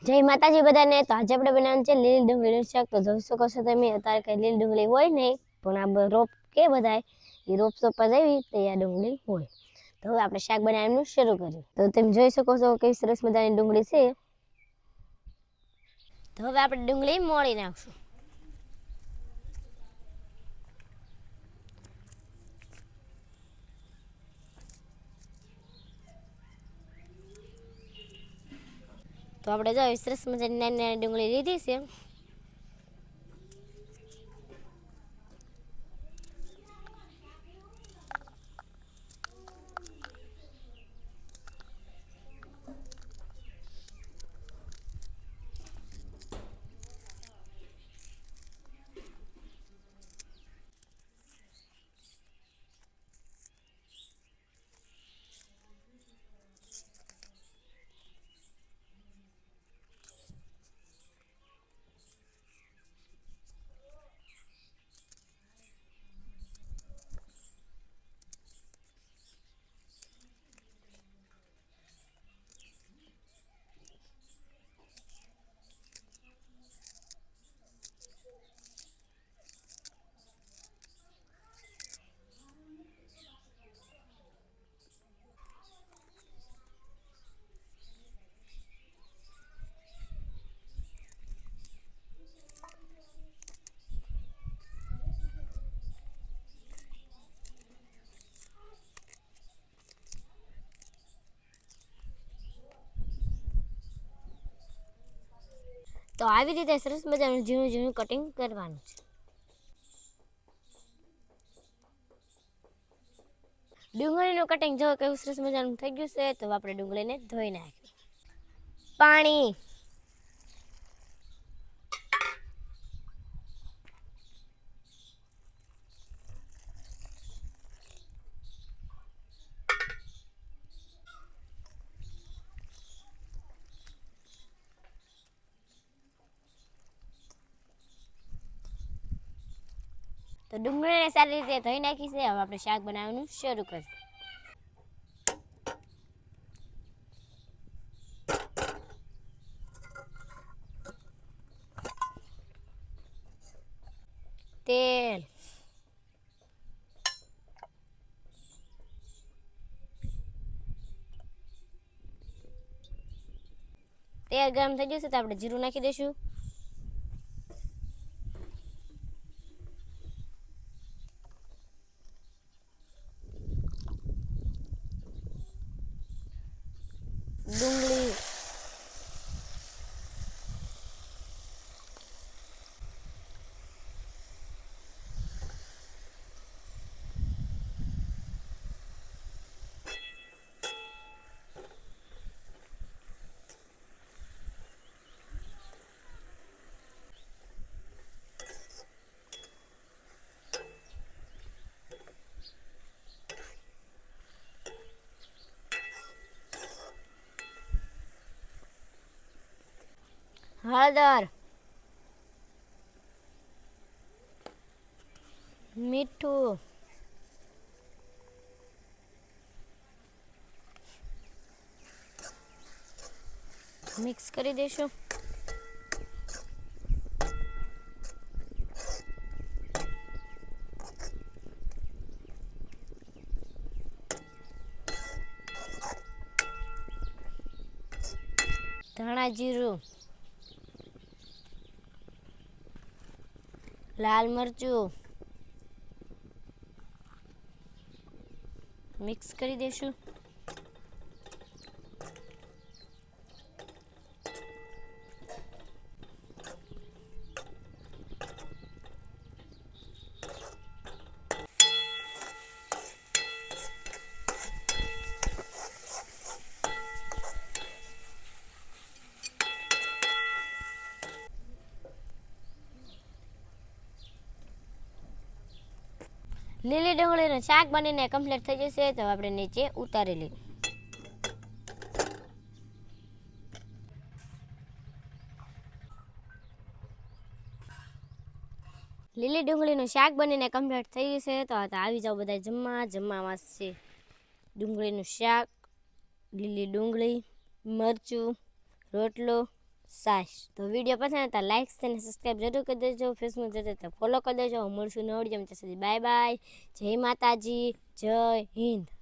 જય માતાજી બધાને। તો આજે આપણે બનાવવાનું છે લીલી ડુંગળીનું શાક। તો જોઈ શકો છો તમે અત્યારે કઈ લીલી ડુંગળી હોય નહીં, પણ આ રોપ કે બધાય એ રોપ સોપા જેવી તો આ ડુંગળી હોય। તો હવે આપણે શાક બનાવવાનું શરૂ કરીએ। તો તમે જોઈ શકો છો કેવી સરસ મજાની ડુંગળી છે। તો હવે આપણે ડુંગળી મોળી નાખશું। તો આપણે જો સરસ મજાની નાની નાની ડુંગળી લીધી છે। તો આવી રીતે સરસ મજાનું ઝીણું ઝીણું કટિંગ કરવાનું છે। ડુંગળીનું કટિંગ જો કેવું સરસ મજાનું થઈ ગયું છે। તો આપણે ડુંગળીને ધોઈ નાખીએ। પાણી, તો ડુંગળીને સારી રીતે ધોઈ નાખી છે। હવે આપણે શાક બનાવવાનું શરૂ કરીએ। તેલ, તેલ ગરમ થઈ જશે તો આપણે જીરું નાખી દઈશું। ડુંગળી, હળદર, મીઠું, મિક્સ કરી દઈશું। ધાણા જીરું, લાલ મરચું મિક્સ કરી દઈશું। લીલી ડુંગળીનું શાક બનીને કમ્પ્લીટ થઈ જશે। તો આપણે નીચે ઉતારી લઈએ। લીલી ડુંગળીનું શાક બનીને કમ્પ્લીટ થઈ જશે। તો આવી જાઓ બધા જમવા। જમવામાં છે ડુંગળીનું શાક, લીલી ડુંગળી, મરચું, રોટલો, સાશ. તો વિડીયો પસંદ આવે તો લાઈક અને સબસ્ક્રાઈબ જરૂર કરી દેજો. ફેસબુક જોતા તો ફોલો કરી દેજો. મળશું નવી વિડીયો. ત્યાં સુધી બાય બાય. જય માતાજી, જય હિન્દ.